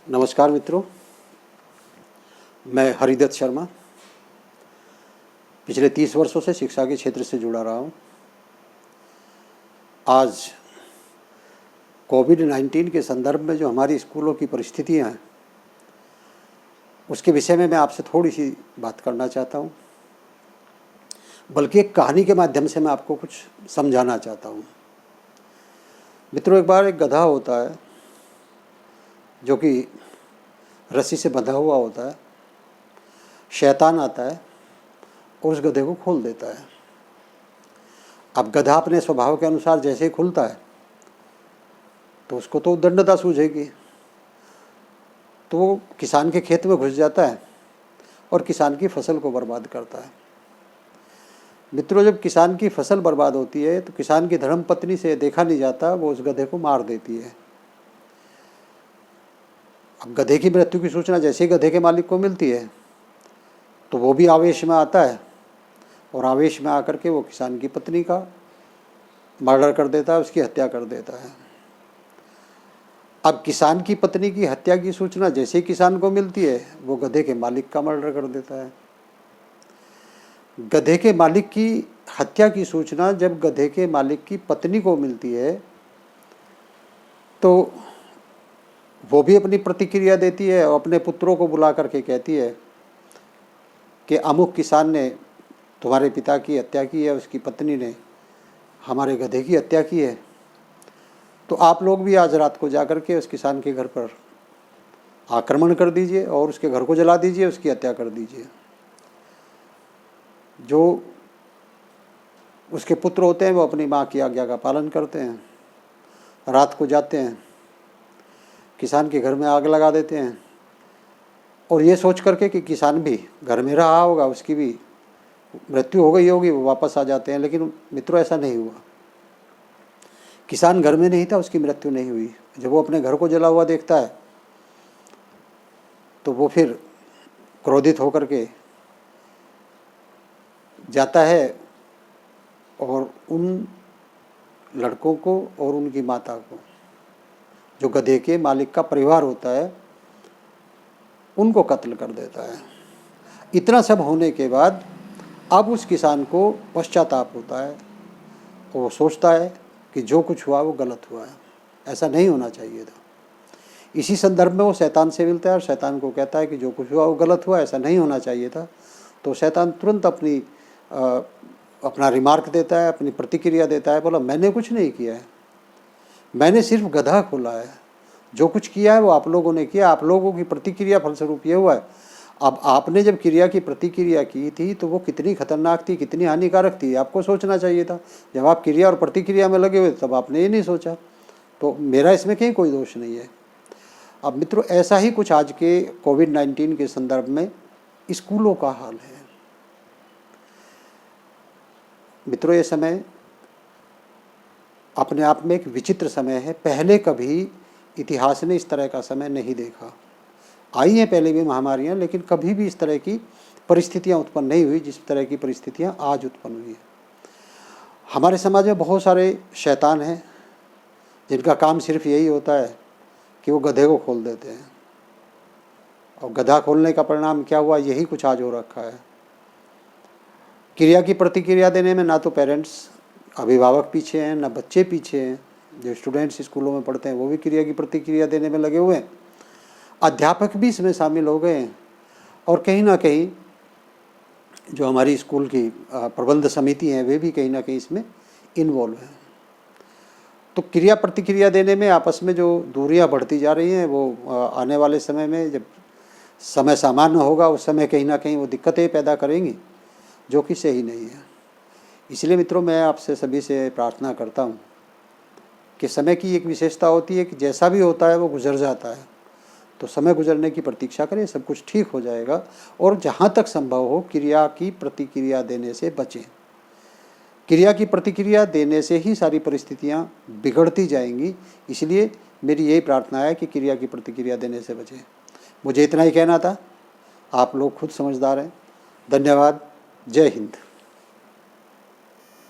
नमस्कार मित्रों, मैं हरिदत्त शर्मा पिछले 30 वर्षों से शिक्षा के क्षेत्र से जुड़ा रहा हूँ। आज कोविड-19 के संदर्भ में जो हमारी स्कूलों की परिस्थितियाँ हैं उसके विषय में मैं आपसे थोड़ी सी बात करना चाहता हूँ, बल्कि एक कहानी के माध्यम से मैं आपको कुछ समझाना चाहता हूँ। मित्रों, एक बार एक गधा होता है जो कि रस्सी से बंधा हुआ होता है। शैतान आता है और उस गधे को खोल देता है। अब गधा अपने स्वभाव के अनुसार जैसे ही खुलता है तो उसको तो दंडता सूझेगी, तो वो किसान के खेत में घुस जाता है और किसान की फसल को बर्बाद करता है। मित्रों, जब किसान की फसल बर्बाद होती है तो किसान की धर्मपत्नी से देखा नहीं जाता, वो उस गधे को मार देती है। अब गधे की मृत्यु की सूचना जैसे ही गधे के मालिक को मिलती है तो वो भी आवेश में आता है और आवेश में आकर के वो किसान की पत्नी का मर्डर कर देता है, उसकी हत्या कर देता है। अब किसान की पत्नी की हत्या की सूचना जैसे ही किसान को मिलती है वो गधे के मालिक का मर्डर कर देता है। गधे के मालिक की हत्या की सूचना जब गधे के मालिक की पत्नी को मिलती है तो वो भी अपनी प्रतिक्रिया देती है और अपने पुत्रों को बुला करके कहती है कि अमुक किसान ने तुम्हारे पिता की हत्या की है, उसकी पत्नी ने हमारे गधे की हत्या की है, तो आप लोग भी आज रात को जाकर के उस किसान के घर पर आक्रमण कर दीजिए और उसके घर को जला दीजिए, उसकी हत्या कर दीजिए। जो उसके पुत्र होते हैं वो अपनी माँ की आज्ञा का पालन करते हैं, रात को जाते हैं, किसान के घर में आग लगा देते हैं और ये सोच करके कि किसान भी घर में रहा होगा, उसकी भी मृत्यु हो गई होगी, वो वापस आ जाते हैं। लेकिन मित्रों, ऐसा नहीं हुआ। किसान घर में नहीं था, उसकी मृत्यु नहीं हुई। जब वो अपने घर को जला हुआ देखता है तो वो फिर क्रोधित होकर के जाता है और उन लड़कों को और उनकी माता को, जो गधे के मालिक का परिवार होता है, उनको कत्ल कर देता है। इतना सब होने के बाद अब उस किसान को पश्चाताप होता है और वो सोचता है कि जो कुछ हुआ वो गलत हुआ है, ऐसा नहीं होना चाहिए था। इसी संदर्भ में वो शैतान से मिलता है और शैतान को कहता है कि जो कुछ हुआ वो गलत हुआ, ऐसा नहीं होना चाहिए था। तो शैतान तुरंत अपना रिमार्क देता है, अपनी प्रतिक्रिया देता है, बोला मैंने कुछ नहीं किया है, मैंने सिर्फ गधा खोला है, जो कुछ किया है वो आप लोगों ने किया, आप लोगों की प्रतिक्रिया फलस्वरूप ये हुआ है। अब आपने जब क्रिया की प्रतिक्रिया की थी तो वो कितनी खतरनाक थी, कितनी हानिकारक थी, आपको सोचना चाहिए था। जब आप क्रिया और प्रतिक्रिया में लगे हुए तब आपने ये नहीं सोचा, तो मेरा इसमें कहीं कोई दोष नहीं है। अब मित्रों, ऐसा ही कुछ आज के कोविड-19 के संदर्भ में स्कूलों का हाल है। मित्रों, ये समय अपने आप में एक विचित्र समय है। पहले कभी इतिहास ने इस तरह का समय नहीं देखा। आई हैं पहले भी महामारियाँ, लेकिन कभी भी इस तरह की परिस्थितियाँ उत्पन्न नहीं हुई जिस तरह की परिस्थितियाँ आज उत्पन्न हुई है। हमारे समाज में बहुत सारे शैतान हैं जिनका काम सिर्फ यही होता है कि वो गधे को खोल देते हैं, और गधा खोलने का परिणाम क्या हुआ, यही कुछ आज हो रखा है। क्रिया की प्रतिक्रिया देने में ना तो पेरेंट्स, अभिभावक पीछे हैं, ना बच्चे पीछे हैं। जो स्टूडेंट्स स्कूलों में पढ़ते हैं वो भी क्रिया की प्रतिक्रिया देने में लगे हुए हैं। अध्यापक भी इसमें शामिल हो गए हैं और कहीं ना कहीं जो हमारी स्कूल की प्रबंध समिति हैं वे भी कहीं ना कहीं इसमें इन्वॉल्व हैं। तो क्रिया प्रतिक्रिया देने में आपस में जो दूरियां बढ़ती जा रही हैं वो आने वाले समय में, जब समय सामान्य होगा, उस समय कहीं ना कहीं वो दिक्कतें पैदा करेंगी, जो कि सही नहीं है। इसलिए मित्रों, मैं आपसे सभी से प्रार्थना करता हूँ कि समय की एक विशेषता होती है कि जैसा भी होता है वो गुजर जाता है, तो समय गुजरने की प्रतीक्षा करें, सब कुछ ठीक हो जाएगा। और जहाँ तक संभव हो क्रिया की प्रतिक्रिया देने से बचें। क्रिया की प्रतिक्रिया देने से ही सारी परिस्थितियाँ बिगड़ती जाएंगी। इसलिए मेरी यही प्रार्थना है कि क्रिया की प्रतिक्रिया देने से बचें। मुझे इतना ही कहना था, आप लोग खुद समझदार हैं। धन्यवाद। जय हिंद।